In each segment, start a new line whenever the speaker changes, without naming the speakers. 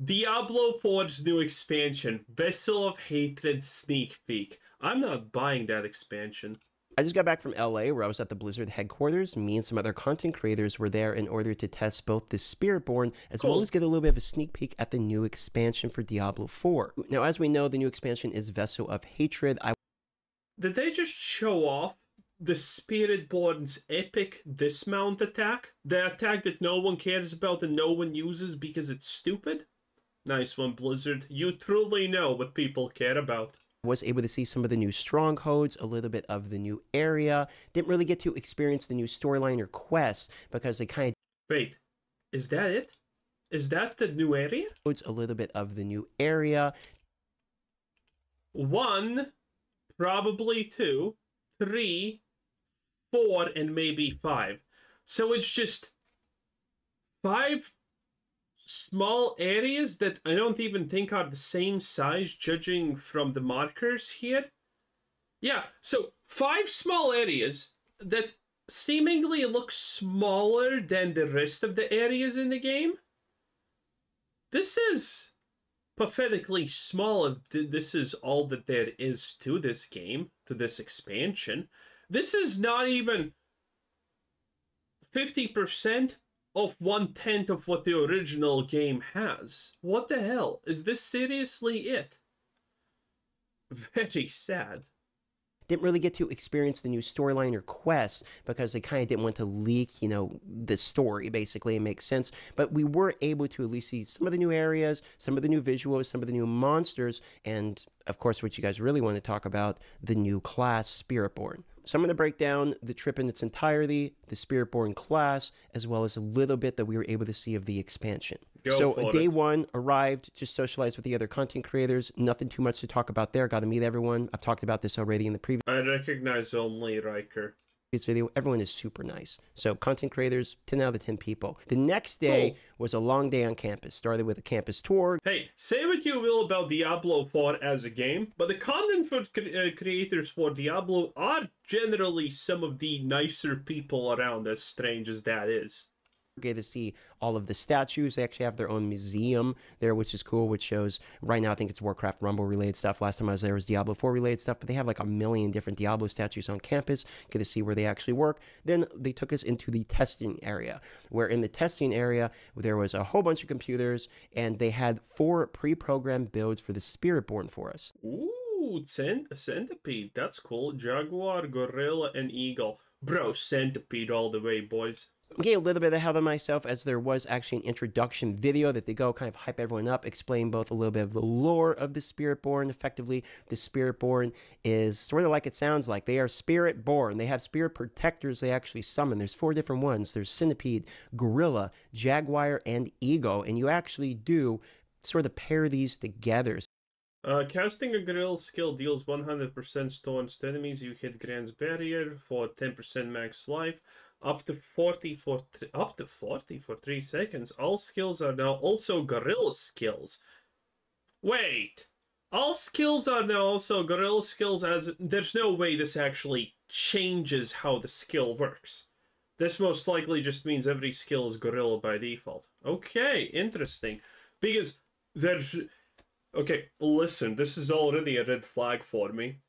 Diablo 4's new expansion, Vessel of Hatred sneak peek. I'm not buying that expansion.
I just got back from LA where I was at the Blizzard headquarters. Me and some other content creators were there in order to test both the Spiritborn as well as get a little bit of a sneak peek at the new expansion for Diablo 4. Now, as we know, the new expansion is Vessel of Hatred.
Did they just show off the Spiritborn's epic dismount attack? The attack that no one cares about and no one uses because it's stupid? Nice one, Blizzard. You truly know what people care about.
Was able to see some of the new strongholds, a little bit of the new area. Didn't really get to experience the new storyline or quests because they kind of...
Wait, is that it? Is that the new area?
A little bit of the new area.
1, probably 2, 3, 4, and maybe 5. So it's just 5 small areas that I don't even think are the same size, judging from the markers here. Yeah, so 5 small areas that seemingly look smaller than the rest of the areas in the game. This is pathetically small if this is all that there is to this game, to this expansion. This is not even 50% of 1/10 of what the original game has. What the hell? Is this seriously it? Very sad.
Didn't really get to experience the new storyline or quests because they kind of didn't want to leak, you know, the story, basically. It makes sense. But we were able to at least see some of the new areas, some of the new visuals, some of the new monsters, and, of course, what you guys really want to talk about, the new class, Spiritborn. So I'm going to break down the trip in its entirety, the Spiritborn class, as well as a little bit that we were able to see of the expansion. So day 1, arrived, just socialized with the other content creators. Nothing too much to talk about there. Got to meet everyone. I've talked about this already in the previous...
I recognize only Riker.
This video, everyone is super nice. So content creators, 10 out of 10 people. The next day was a long day on campus. Started with a campus tour.
Hey, say what you will about Diablo 4 as a game, but the content for creators for Diablo are generally some of the nicer people around, as strange as that is.
Get to see all of the statues. They actually have their own museum there, which is cool, which shows, right now I think it's Warcraft Rumble related stuff. Last time I was there was Diablo 4 related stuff, but they have like a million different Diablo statues on campus. Get to see where they actually work. Then they took us into the testing area, where in the testing area there was a whole bunch of computers and they had 4 pre-programmed builds for the Spiritborn for us.
Ooh, centipede, that's cool. Jaguar, gorilla, and eagle. Bro, centipede all the way, boys.
Get a little bit ahead of myself, as there was actually an introduction video that they go kind of hype everyone up, explain both a little bit of the lore of the Spiritborn. Effectively, the Spiritborn is sort of like it sounds like. They are Spirit-born. They have spirit protectors they actually summon. There's 4 different ones. There's centipede, gorilla, jaguar, and eagle. And you actually do sort of pair these together.
Casting a gorilla skill deals 100% stones to enemies. You hit Grant's barrier for 10% max life. Up to 40 for 3 seconds. All skills are now also gorilla skills. Wait, all skills are now also gorilla skills, as there's no way this actually changes how the skill works. This most likely just means every skill is gorilla by default. Okay, interesting. Because there's... Okay, listen, this is already a red flag for me.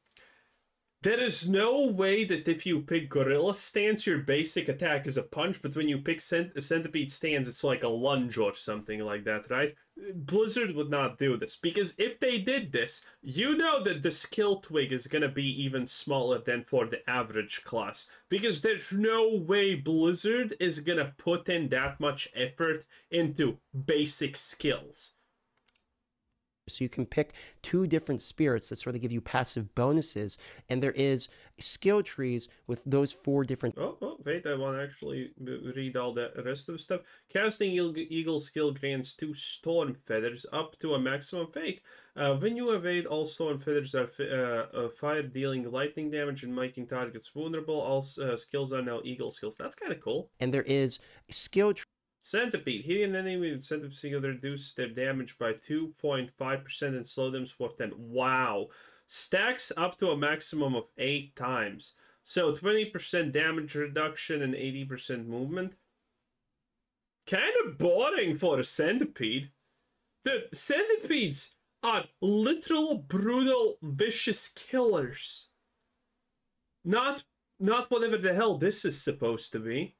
There is no way that if you pick Gorilla Stance, your basic attack is a punch, but when you pick Centipede Stance, it's like a lunge or something like that, right? Blizzard would not do this, because if they did this, you know that the skill twig is going to be even smaller than for the average class, because there's no way Blizzard is going to put in that much effort into basic skills.
So you can pick 2 different spirits that sort of give you passive bonuses, and there is skill trees with those 4 different...
Oh, wait, I want to actually read all the rest of the stuff. Casting Eagle skill grants 2 Storm Feathers up to a maximum of 8. When you evade, all Storm Feathers are fire, dealing lightning damage and making targets vulnerable. All skills are now Eagle skills. That's kind of cool.
And there is skill tree.
Centipede. Hitting an enemy with Centipede skill reduce their damage by 2.5% and slow them for 10. Wow. Stacks up to a maximum of 8 times. So 20% damage reduction and 80% movement. Kind of boring for a centipede. Dude, centipedes are literal, brutal, vicious killers. Not whatever the hell this is supposed to be.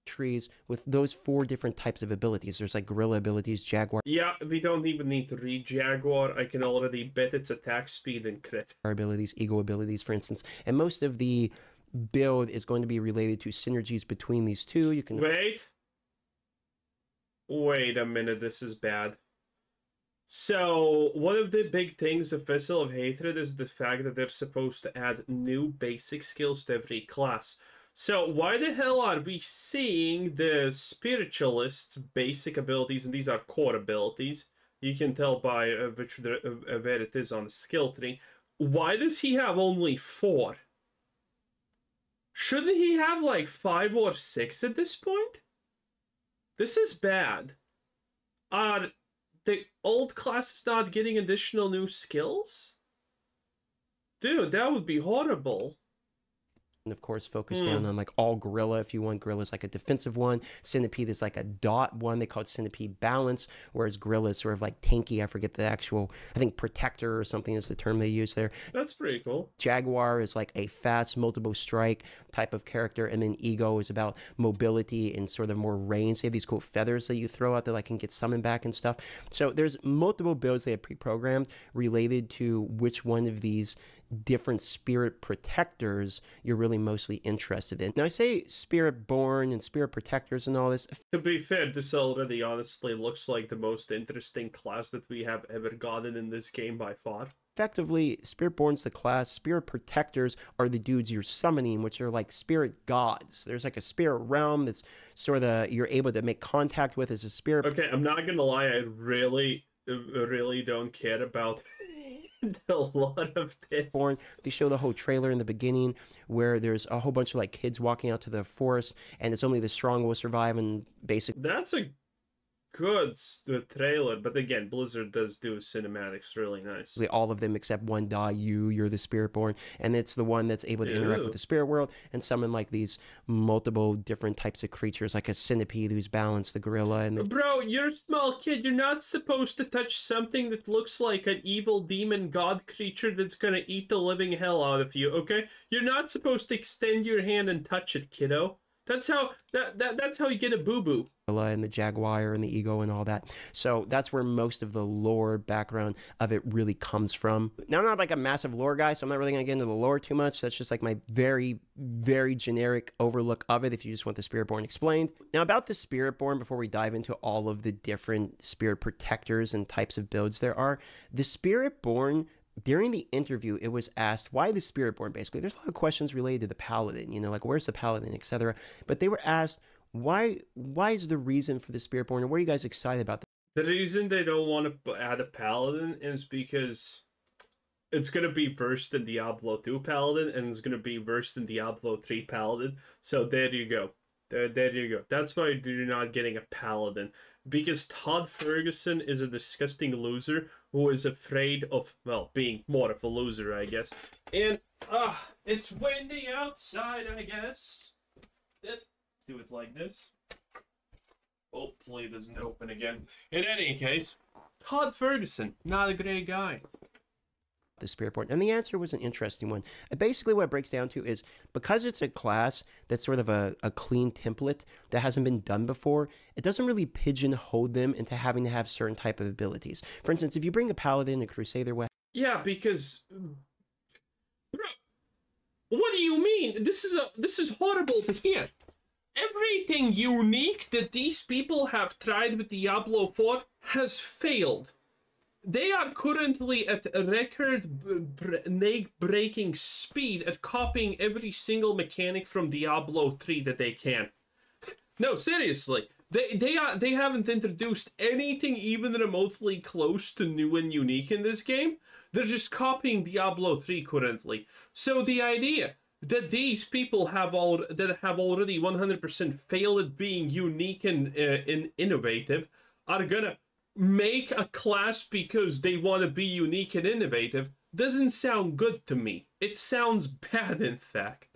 Trees with those 4 different types of abilities. There's like gorilla abilities, jaguar
Yeah, we don't even need to read Jaguar. I can already bet its attack speed and crit.
abilities, ego abilities, for instance. And most of the build is going to be related to synergies between these two. You can
Wait a minute, this is bad. So, one of the big things of Vessel of Hatred is the fact that they're supposed to add new basic skills to every class. So, why the hell are we seeing the Spiritualist's basic abilities, and these are core abilities, you can tell by where it is on the skill tree. Why does he have only 4? Shouldn't he have like 5 or 6 at this point? This is bad. Are the old classes not getting additional new skills? Dude, that would be horrible.
and of course focus down on like all gorilla. If you want, gorilla is like a defensive one. Centipede is like a dot one. They call it centipede balance, whereas gorilla is sort of like tanky. I forget the actual, I think protector or something is the term they use there.
That's pretty cool.
Jaguar is like a fast multiple strike type of character, and then ego is about mobility and sort of more range. They have these cool feathers that you throw out that like can get summoned back and stuff. So there's multiple builds they have pre-programmed related to which one of these different spirit protectors you're really mostly interested in. Now I say spirit born and spirit protectors and all this.
To be fair, this already honestly looks like the most interesting class that we have ever gotten in this game by far.
Effectively, spirit born's the class. Spirit protectors are the dudes you're summoning, which are like spirit gods. There's like a spirit realm that's sort of you're able to make contact with as a spirit.
Okay, I'm not gonna lie, I really don't care about a lot of this.
They show the whole trailer in the beginning where there's a whole bunch of like kids walking out to the forest, and it's only the strong will survive, and basically
that's a good trailer, but again, Blizzard does do cinematics really nice.
all of them except one die. You're the spirit born, and it's the one that's able to interact with the spirit world and summon like these multiple different types of creatures, like a centipede who's balanced, the gorilla, and
bro, you're a small kid. You're not supposed to touch something that looks like an evil demon god creature that's gonna eat the living hell out of you, okay? You're not supposed to extend your hand and touch it, kiddo. That's how that's how you get a boo-boo.
And the jaguar and the ego and all that. So that's where most of the lore background of it really comes from. Now, I'm not like a massive lore guy, so I'm not really going to get into the lore too much. That's just like my very, very generic overlook of it if you just want the Spiritborn explained. Now, about the Spiritborn, before we dive into all of the different spirit protectors and types of builds there are, the Spiritborn, during the interview, it was asked, why the Spiritborn, basically? There's a lot of questions related to the Paladin, you know, like where's the Paladin, etc. But they were asked, why is the reason for the Spiritborn, and what are you guys excited about?
The reason they don't want to add a Paladin is because it's going to be versed in Diablo 2 Paladin, and it's going to be versed in Diablo 3 Paladin. So there you go. There you go. That's why you're not getting a Paladin. Because Todd Ferguson is a disgusting loser who is afraid of, well, being more of a loser, I guess. And, it's windy outside, I guess. Do it like this. Hopefully it doesn't open again. In any case, Todd Ferguson, not a great guy.
The Spiritborn, and the answer was an interesting one. Basically what it breaks down to is because it's a class that's sort of a clean template that hasn't been done before, it doesn't really pigeonhole them into having to have certain type of abilities. For instance, if you bring a Paladin, a Crusader,
yeah, because bro, what do you mean? This is horrible to hear. Everything unique that these people have tried with Diablo 4 has failed. They are currently at a record-breaking speed at copying every single mechanic from Diablo 3 that they can. No, seriously. They haven't introduced anything even remotely close to new and unique in this game. They're just copying Diablo 3 currently. So the idea that these people have already 100% failed at being unique and innovative are gonna make a class because they want to be unique and innovative doesn't sound good to me. It sounds bad, in fact.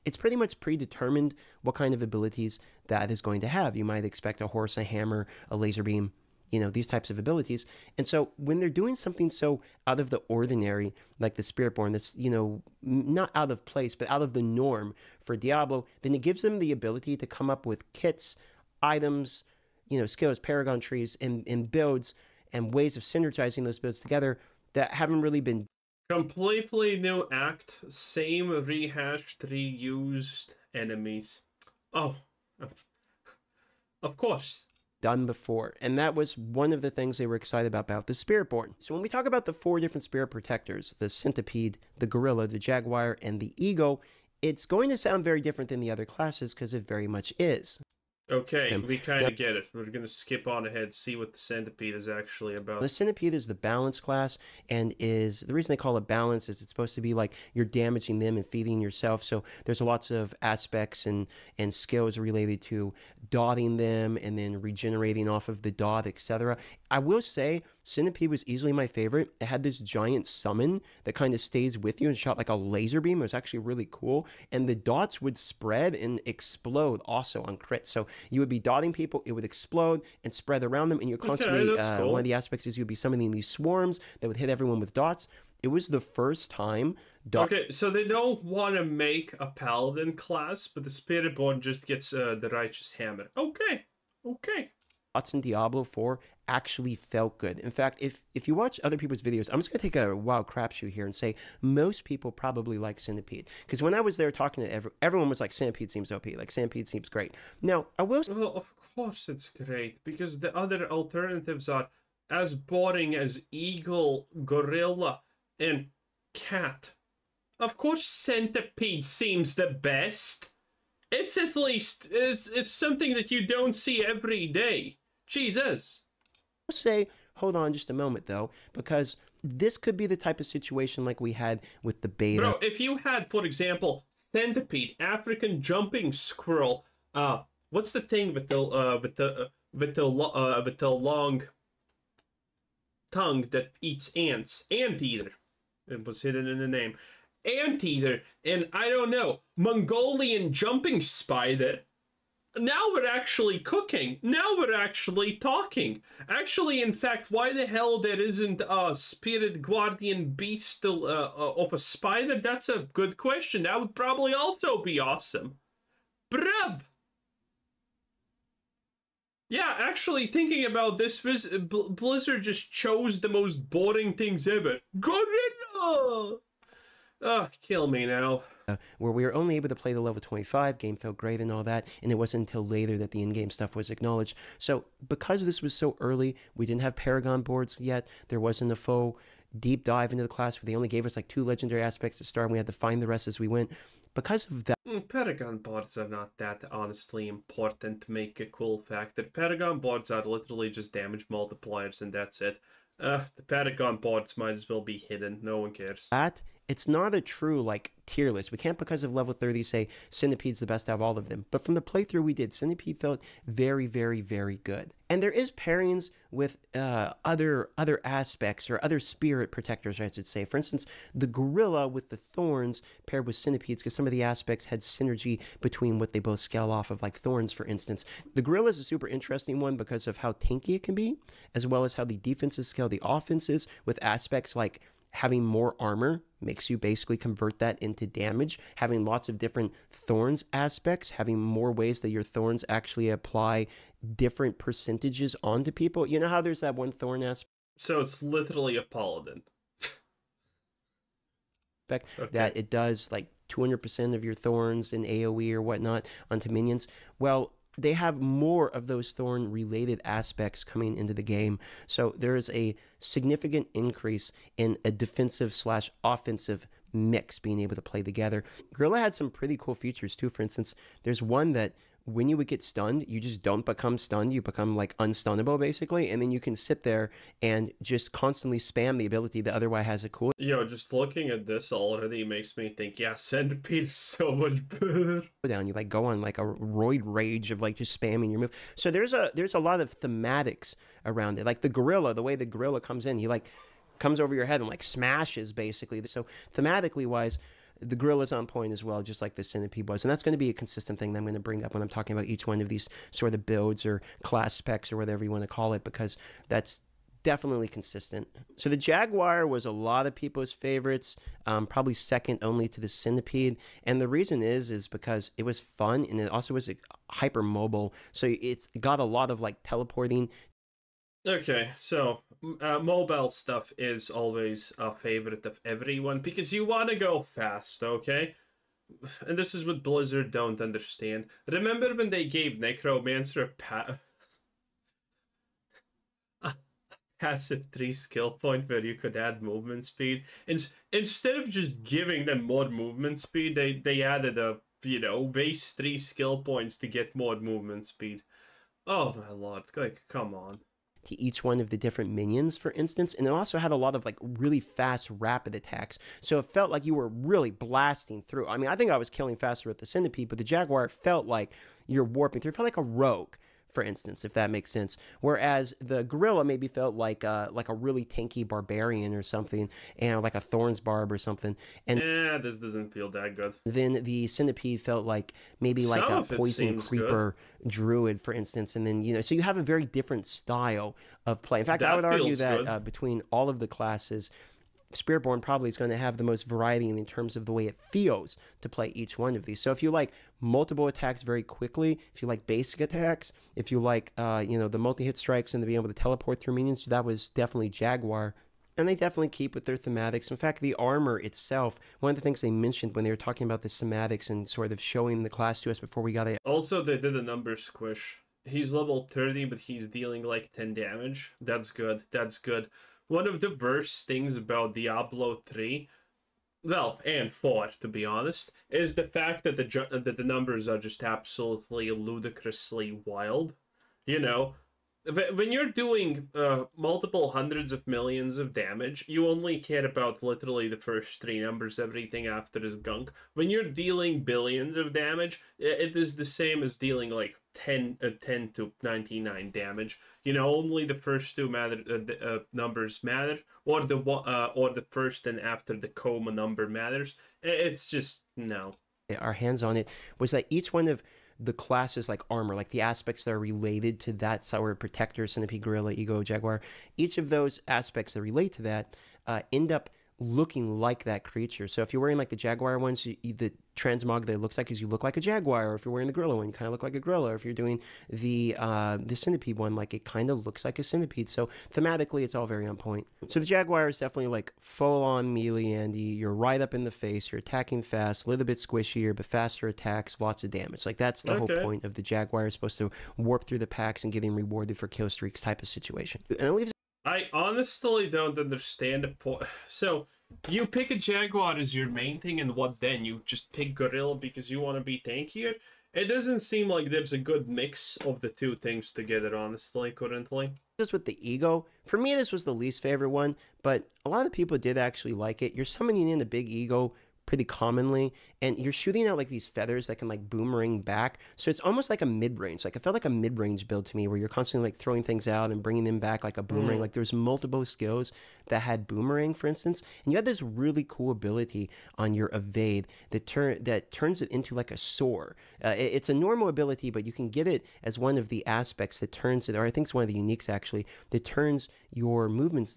It's pretty much predetermined what kind of abilities that is going to have. You might expect a horse, a hammer, a laser beam, you know, these types of abilities. And so when they're doing something so out of the ordinary, like the Spiritborn, that's, you know, not out of place, but out of the norm for Diablo, then it gives them the ability to come up with kits, items, you know, skills, paragon trees, and builds and ways of synergizing those builds together that haven't really been
Completely new act, same rehashed, reused enemies. Oh, of course.
done before. And that was one of the things they were excited about the Spiritborn. So when we talk about the 4 different spirit protectors, the centipede, the gorilla, the jaguar, and the eagle, it's going to sound very different than the other classes because it very much is.
Okay, we kind of get it. We're going to skip on ahead, see what the centipede is actually about.
The centipede is the balance class, and is the reason they call it balance is it's supposed to be like you're damaging them and feeding yourself. So there's lots of aspects and skills related to dotting them and then regenerating off of the dot, etc. I will say centipede was easily my favorite. It had this giant summon that kind of stays with you and shot like a laser beam. It was actually really cool, and the dots would spread and explode also on crit. So you would be dotting people, it would explode and spread around them, and you're constantly, cool. One of the aspects is you'd be summoning these swarms that would hit everyone with dots. It was the first time...
Okay, so they don't want to make a paladin class, but the Spiritborn just gets the Righteous Hammer. Okay, okay.
Dots in Diablo 4 actually felt good. In fact, if you watch other people's videos, I'm just going to take a wild crapshoot here and say most people probably like Centipede. Because when I was there talking to everyone was like, Centipede seems OP, like Centipede seems great. Now, I will...
Well, of course it's great, because the other alternatives are as boring as Eagle, Gorilla, and Cat. Of course Centipede seems the best. It's at least, it's something that you don't see every day. Jesus.
Say, hold on just a moment though, because this could be the type of situation like we had with the beta.
Bro, if you had, for example, Centipede, African jumping squirrel, what's the thing with the long tongue that eats ants? Anteater. It was hidden in the name. Anteater, and I don't know, Mongolian jumping spider. Now we're actually cooking. Now we're actually talking. Actually, in fact, why the hell there isn't a spirit guardian beast of a spider? That's a good question. That would probably also be awesome. Bruv! Yeah, actually, thinking about this, Blizzard just chose the most boring things ever. Gorilla! Ugh, kill me now.
Where we were only able to play the level 25, game felt great and all that, and it wasn't until later that the in-game stuff was acknowledged. So because this was so early, we didn't have Paragon boards yet, there wasn't a full deep dive into the class where they only gave us like 2 legendary aspects to start, and we had to find the rest as we went. Because of that...
Paragon boards are not that honestly important to make a cool factor. Paragon boards are literally just damage multipliers and that's it. The Paragon boards might as well be hidden, no one cares.
It's not a true, like, tier list. We can't, because of level 30, say Centipede's the best out of all of them. But from the playthrough we did, Centipede felt very, very, very good. And there is pairings with other aspects, or other spirit protectors, I should say. For instance, the gorilla with the thorns paired with centipedes, because some of the aspects had synergy between what they both scale off of, like thorns, for instance. The gorilla is a super interesting one because of how tanky it can be, as well as how the defenses scale the offenses, with aspects like having more armor makes you basically convert that into damage. Having lots of different thorns aspects, having more ways that your thorns actually apply different percentages onto people. You know how there's that one thorn aspect?
So it's literally a paladin.
Okay. That it does like 200% of your thorns in AoE or whatnot onto minions. Well, they have more of those thorn-related aspects coming into the game. So there is a significant increase in a defensive/offensive mix being able to play together. Gorilla had some pretty cool features too. For instance, there's one that when you would get stunned, you just don't become stunned. You become like unstunnable basically, and then you can sit there and just constantly spam the ability that otherwise has a cool.
Yo, just looking at this already makes me think, yeah, Centipede is so much better.
Down, you like go on like a roid rage of like just spamming your move. So there's a lot of thematics around it. Like the gorilla, the way the gorilla comes in, he like comes over your head and like smashes basically. So thematically wise, the gorilla's on point as well, just like the centipede was. And that's going to be a consistent thing that I'm going to bring up when I'm talking about each one of these sort of builds or class specs or whatever you want to call it, because that's definitely consistent. So the Jaguar was a lot of people's favorites, probably second only to the Centipede. And the reason is because it was fun, and it also was hyper mobile. So it's got a lot of like teleporting.
Okay, so mobile stuff is always a favorite of everyone because you want to go fast, okay? And this is what Blizzard don't understand. Remember when they gave Necromancer a passive 3 skill point where you could add movement speed? And instead of just giving them more movement speed, they added a, waste 3 skill points to get more movement speed. Oh my lord, like, come on.
To each one of the different minions, for instance, and it also had a lot of like really fast rapid attacks, so it felt like you were really blasting through. I mean, I think I was killing faster with the Centipede, but the Jaguar felt like you're warping through. It felt like a rogue, for instance, if that makes sense. Whereas the gorilla maybe felt like a really tanky barbarian or something, and like a Thorns Barb or something. And
this doesn't feel that good.
then the Centipede felt like maybe like a poison creeper druid, for instance. And then, so you have a very different style of play. In fact, I would argue that between all of the classes, Spiritborn probably is going to have the most variety in terms of the way it feels to play each one of these. So if you like multiple attacks very quickly, if you like basic attacks, if you like the multi-hit strikes and to be able to teleport through minions, that was definitely Jaguar. And they definitely keep with their thematics. In fact, the armor itself, one of the things they mentioned when they were talking about the thematics and sort of showing the class to us before we got it.
Also, they did a number squish. He's level 30, but he's dealing like 10 damage. That's good. That's good. One of the worst things about Diablo 3, well, and 4, to be honest, is the fact that the numbers are just absolutely ludicrously wild. When you're doing multiple hundreds of millions of damage, you only care about literally the first 3 numbers. Everything after is gunk. When you're dealing billions of damage, it is the same as dealing like 10 to 99 damage. Only the first 2 numbers matter, or the first and after the comma number matters. It's just no.
Our hands on it was that each one of the classes, like armor, like the aspects that are related to that, sort of protector, centipede, gorilla, ego, jaguar, each of those aspects that relate to that end up looking like that creature. So if you're wearing like the jaguar ones, the transmog that it looks like is you look like a jaguar, or if you're wearing the gorilla one, you kind of look like a gorilla, or if you're doing the centipede one, like it kind of looks like a centipede. So thematically, it's all very on point. So the jaguar is definitely like full-on melee, Andy. You're right up in the face, you're attacking fast, a little bit squishier, but faster attacks, lots of damage. Like that's the whole point of the jaguar, is supposed to warp through the packs and getting rewarded for kill streaks type of situation. And it leaves.
I honestly don't understand the point. So, you pick a Jaguar as your main thing, and what then? You just pick Gorilla because you want to be tankier? It doesn't seem like there's a good mix of the two things together, honestly, currently.
Just with the ego, for me, this was the least favorite one, but a lot of people did actually like it. You're summoning in a big ego pretty commonly, and you're shooting out like these feathers that can like boomerang back, so it's almost like a mid-range. Like it felt like a mid-range build to me, where you're constantly like throwing things out and bringing them back like a boomerang. Like there's multiple skills that had boomerang, for instance, and you had this really cool ability on your evade that turns it into like a soar. It's a normal ability, but you can get it as one of the aspects that turns it, or I think it's one of the uniques actually, that turns your movement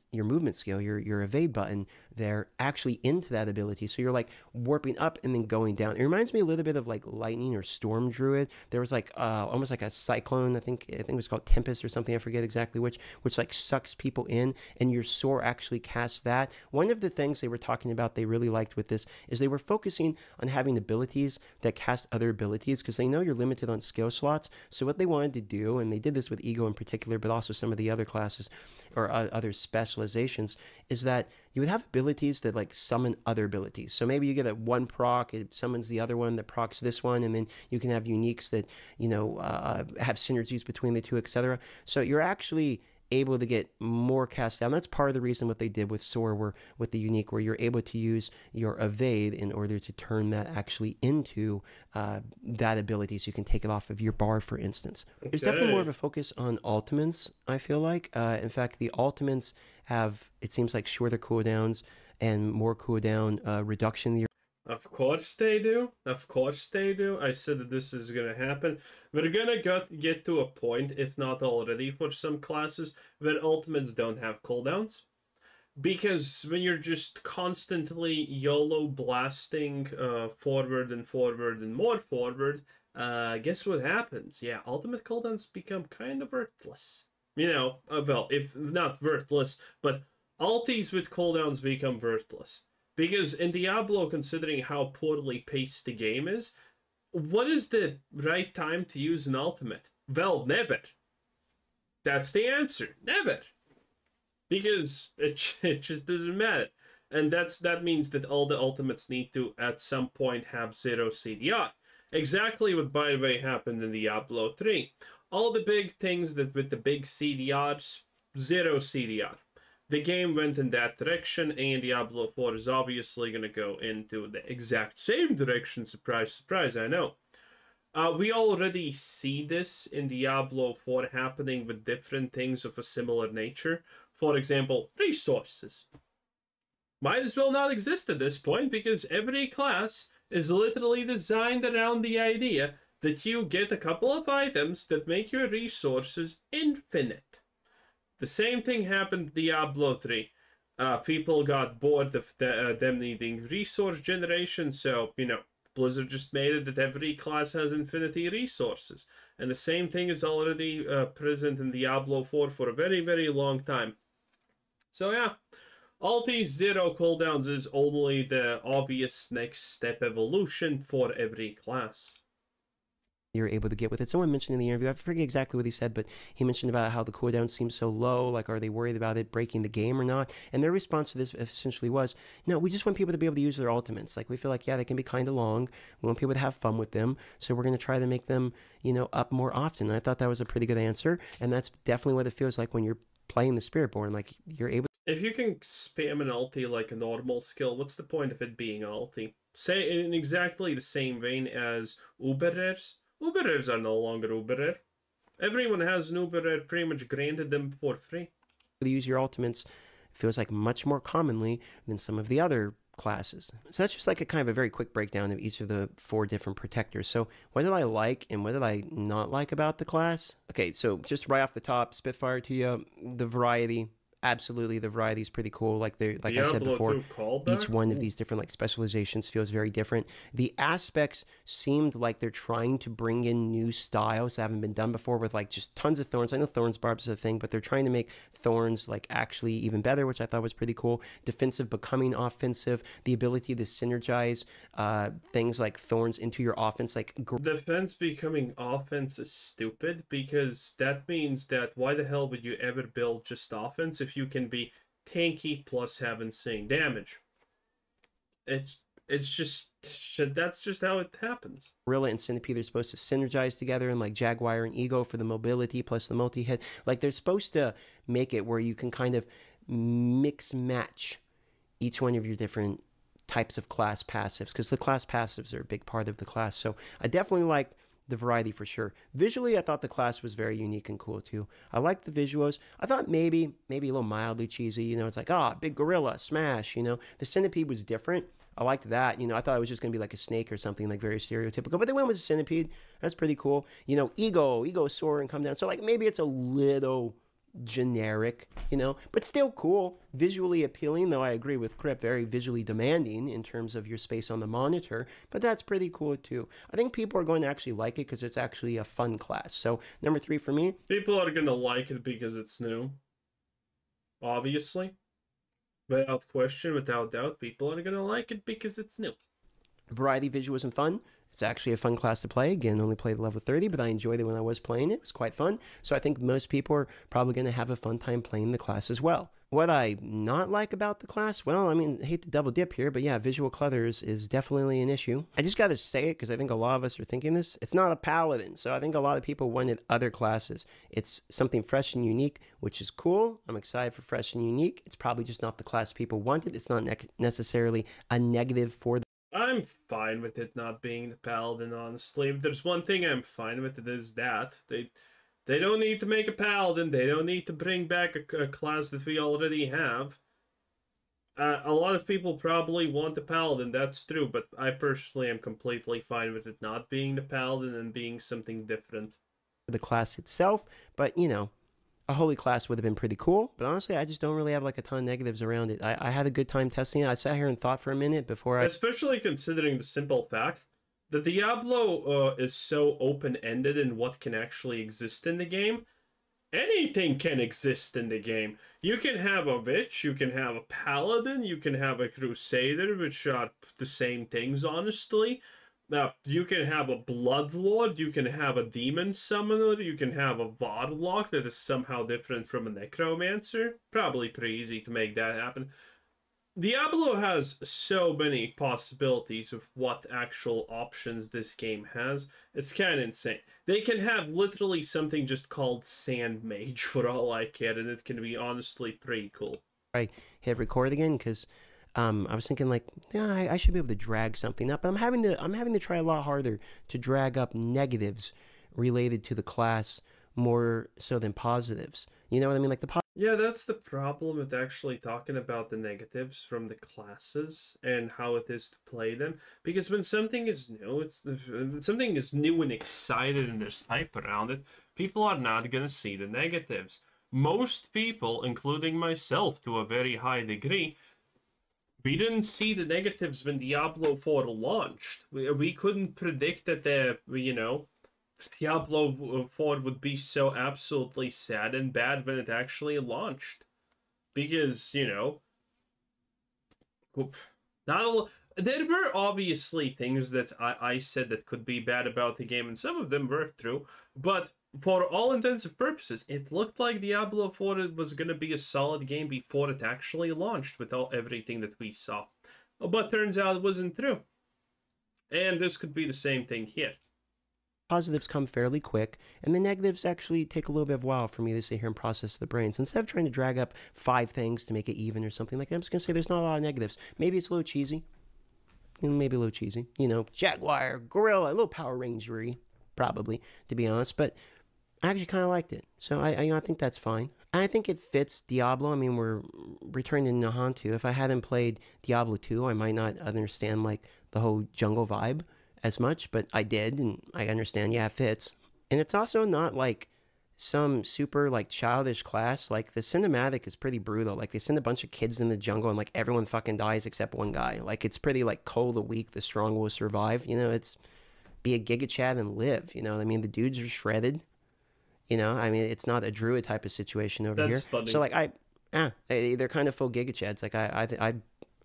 skill, your evade button there, actually into that ability. So you're like warping up and then going down. It reminds me a little bit of like lightning or storm druid. There was like almost like a cyclone. I think it was called Tempest or something. I forget exactly which like sucks people in, and your soar actually casts that. One of the things they were talking about they really liked with this is they were focusing on having abilities that cast other abilities, because they know you're limited on skill slots. So what they wanted to do, and they did this with ego in particular, but also some of the other classes or other specializations, is that you would have abilities that like summon other abilities. So maybe you get a one proc, it summons the other one that procs this one, and then you can have uniques that have synergies between the two, etc. So you're actually able to get more cast down. That's part of the reason what they did with Soar with the unique, where you're able to use your evade in order to turn that actually into that ability, so you can take it off of your bar, for instance. Okay. There's definitely more of a focus on ultimates, I feel like. In fact, the ultimates have, it seems like, shorter cooldowns and more cooldown reduction.
Of course they do. Of course they do. I said that this is gonna happen. We're gonna get to a point, if not already, for some classes where ultimates don't have cooldowns. Because when you're just constantly YOLO blasting forward and forward and more forward, guess what happens? Yeah, ultimate cooldowns become kind of worthless. Well, if not worthless, but ultis with cooldowns become worthless. Because in Diablo, considering how poorly paced the game is, what is the right time to use an ultimate? Well, never. That's the answer. Never. Because it just doesn't matter. And that means that all the ultimates need to, at some point, have 0 CDR. Exactly what, by the way, happened in Diablo 3. All the big things that with the big CDRs, 0 CDR. The game went in that direction, and Diablo 4 is obviously going to go into the exact same direction. Surprise, surprise, I know. We already see this in Diablo 4 happening with different things of a similar nature. For example, resources. Might as well not exist at this point, because every class is literally designed around the idea that you get a couple of items that make your resources infinite. The same thing happened in Diablo 3. People got bored of them needing resource generation, so, Blizzard just made it that every class has infinity resources. And the same thing is already present in Diablo 4 for a very, very long time. So yeah, all these 0 cooldowns is only the obvious next step evolution for every class.
You're able to get with it. Someone mentioned in the interview, I forget exactly what he said, but he mentioned about how the cooldown seems so low. Like, are they worried about it breaking the game or not? And their response to this essentially was, no, we just want people to be able to use their ultimates. Like, we feel like, yeah, they can be kind of long. We want people to have fun with them. So we're going to try to make them, up more often. And I thought that was a pretty good answer. And that's definitely what it feels like when you're playing the Spiritborn. Like, you're able.
If you can spam an ulti like a normal skill, what's the point of it being ulti? Say in exactly the same vein as Uber rares. Uber rares are no longer Uber rare. Everyone has an Uber rare pretty much granted them for free.
To use your ultimates feels like much more commonly than some of the other classes. So that's just like a kind of a very quick breakdown of each of the 4 different protectors. So what did I like and what did I not like about the class? Okay, so just right off the top, Spitfire to you, the variety. Absolutely, the variety is pretty cool. Like I said before, each one of these different like specializations feels very different. The aspects seemed like they're trying to bring in new styles that haven't been done before with like just tons of thorns. I know thorns barbs is a thing, but they're trying to make thorns like actually even better, which I thought was pretty cool. Defensive becoming offensive, the ability to synergize things like thorns into your offense. Like
defense becoming offense is stupid, because that means that why the hell would you ever build just offense if you can be tanky plus have insane damage? It's just that's just how it happens.
Gorilla and Centipede are supposed to synergize together, and like Jaguar and Ego for the mobility plus the multi-hit. Like they're supposed to make it where you can kind of mix match each one of your different types of class passives, because the class passives are a big part of the class. So I definitely liked the variety for sure. Visually, I thought the class was very unique and cool too. I liked the visuals. I thought maybe a little mildly cheesy. It's like, big gorilla, smash. The Centipede was different. I liked that. I thought it was just going to be like a snake or something, like very stereotypical. But they went with a Centipede. That's pretty cool. Ego soar and come down. So like maybe it's a little generic, but still cool, visually appealing, though I agree with Crip, very visually demanding in terms of your space on the monitor, but that's pretty cool too. I think people are going to actually like it because it's actually a fun class. So number 3 for me.
People are going to like it because it's new. Obviously. Without question, without doubt, people are going to like it because it's new.
Variety, visuals, and fun. It's actually a fun class to play. Again, only played level 30, but I enjoyed it when I was playing it. It was quite fun. So I think most people are probably going to have a fun time playing the class as well. What I not like about the class, well, I hate to double dip here, but yeah, visual clutter is definitely an issue. I just got to say it because I think a lot of us are thinking this. It's not a paladin, so I think a lot of people wanted other classes. It's something fresh and unique, which is cool. I'm excited for fresh and unique. It's probably just not the class people wanted. It's not necessarily a negative for them.
I'm fine with it not being the paladin, honestly. If there's one thing I'm fine with, it is that. They don't need to make a paladin. They don't need to bring back a class that we already have. A lot of people probably want the paladin, that's true, but I personally am completely fine with it not being the paladin and being something different.
The class itself, but you know, a holy class would have been pretty cool. But honestly, I just don't really have like a ton of negatives around it. I had a good time testing it. I sat here and thought for a minute before I.
Especially considering the simple fact that Diablo is so open-ended in what can actually exist in the game. Anything can exist in the game. You can have a witch, you can have a paladin, you can have a crusader, which are the same things, honestly. You can have a bloodlord, you can have a demon summoner, you can have a warlock that is somehow different from a necromancer. Probably pretty easy to make that happen. Diablo has so many possibilities of what actual options this game has. It's kind of insane. They can have literally something just called Sand Mage for all I care, and it can be honestly pretty cool.
I hit record again because I was thinking like, yeah, I should be able to drag something up. I'm having to try a lot harder to drag up negatives related to the class more so than positives. You know what I mean? Like the
Yeah, that's the problem with actually talking about the negatives from the classes and how it is to play them. Because when something is new, when something is new and excited and there's hype around it, people are not gonna see the negatives. Most people, including myself to a very high degree, we didn't see the negatives when Diablo 4 launched. We couldn't predict that Diablo 4 would be so absolutely sad and bad when it actually launched. Because, not there were obviously things that I said that could be bad about the game, and some of them were true, but for all intents and purposes, it looked like Diablo 4 was going to be a solid game before it actually launched with everything that we saw. But turns out it wasn't true. And this could be the same thing here.
positives come fairly quick, and the negatives actually take a little bit of a while for me to sit here and process the brain. So instead of trying to drag up 5 things to make it even or something like that, I'm just going to say there's not a lot of negatives. Maybe it's a little cheesy. Maybe a little cheesy. Jaguar, Gorilla, a little Power Rangery, probably, to be honest. But I actually kind of liked it. So I think that's fine. I think it fits Diablo. I mean, we're returning to Nahantu. If I hadn't played Diablo 2, I might not understand, like, the whole jungle vibe as much, but I did, and I understand, yeah, it fits. And it's also not, like, some super, like, childish class. Like, the cinematic is pretty brutal. Like, they send a bunch of kids in the jungle, and, like, everyone fucking dies except one guy. Like, it's pretty, like, Cole the weak, the strong will survive. It's be a Giga Chad and live, I mean, the dudes are shredded. I mean, it's not a druid type of situation over
That's
here.
funny.
So, like, they're kind of full Giga Chads. Like, I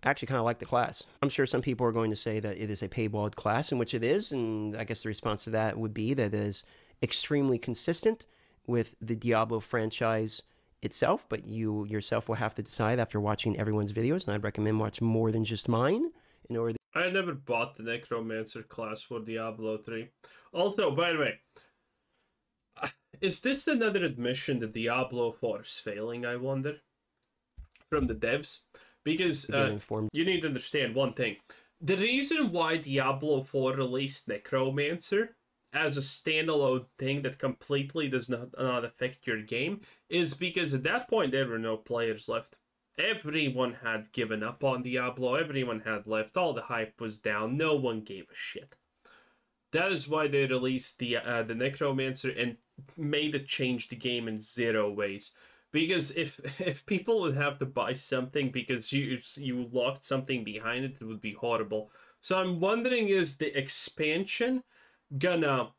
actually kind of like the class. I'm sure some people are going to say that it is a paywalled class, in which it is, and I guess the response to that would be that it is extremely consistent with the Diablo franchise itself, but you yourself will have to decide after watching everyone's videos, and I'd recommend watch more than just mine in order to...
I never bought the Necromancer class for Diablo 3. Also, by the way, is this another admission that Diablo 4 is failing, I wonder? From the devs? Because you need to understand one thing. The reason why Diablo 4 released Necromancer as a standalone thing that completely does not affect your game is because at that point there were no players left. Everyone had given up on Diablo, everyone had left, all the hype was down, no one gave a shit. That is why they released the Necromancer and made it change the game in 0 ways. Because if people would have to buy something because you locked something behind it, it would be horrible. So I'm wondering, is the expansion gonna,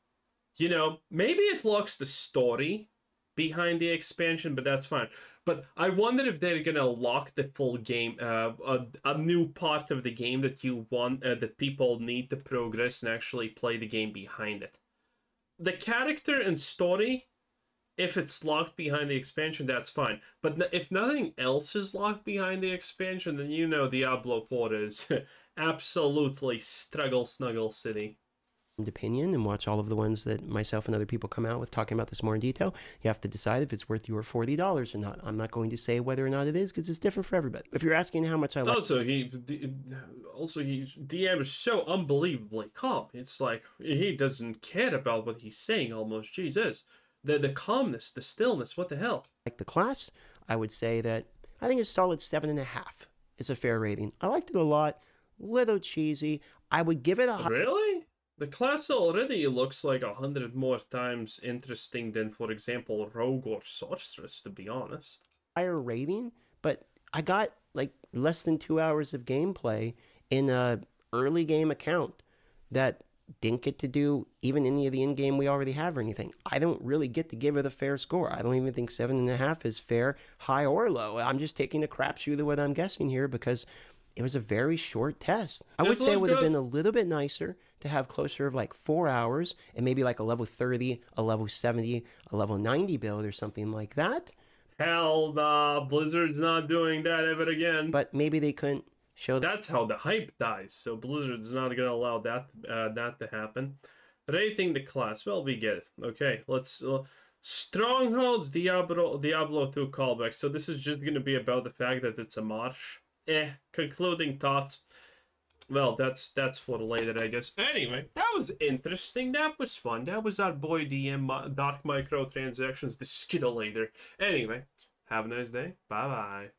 maybe it locks the story behind the expansion, but that's fine. But I wonder if they're gonna lock the full game, a new part of the game that you want, that people need to progress and actually play the game behind it. The character and story, if it's locked behind the expansion, that's fine. But if nothing else is locked behind the expansion, then Diablo 4 is absolutely struggle snuggle city.
Opinion and watch all of the ones that myself and other people come out with talking about this more in detail. You have to decide if it's worth your $40 or not. I'm not going to say whether or not it is because it's different for everybody. If you're asking how much I like...
Also, DM is so unbelievably calm. It's like he doesn't care about what he's saying almost. Jesus. The calmness, the stillness, what the hell?
Like the class, I would say that I think it's solid 7.5. is a fair rating. I liked it a lot. Little cheesy. I would give it a
Really? The class already looks like 100 more times interesting than, for example, Rogue or Sorceress, to be honest.
higher rating, but I got like less than 2 hours of gameplay in a early game account that didn't get to do even any of the in-game we already have or anything. I don't really get to give it a fair score. I don't even think 7.5 is fair, high or low. I'm just taking a crapshoot of what I'm guessing here because it was a very short test. I would say it would have been a little bit nicer to have closer of like 4 hours and maybe like a level 30, a level 70, a level 90 build or something like that.
Hell nah, Blizzard's not doing that ever again.
But maybe they couldn't show that.
That's how the hype dies, so Blizzard's not gonna allow that that to happen. Rating the class, well, we get it. Okay, let's... Strongholds, Diablo 2 callback. So this is just gonna be about the fact that it's a marsh. Concluding thoughts. Well, that's for later, I guess. Anyway, that was interesting. That was fun. That was our boy DM Dark Microtransactions, the Skittleator. Anyway, have a nice day. Bye-bye.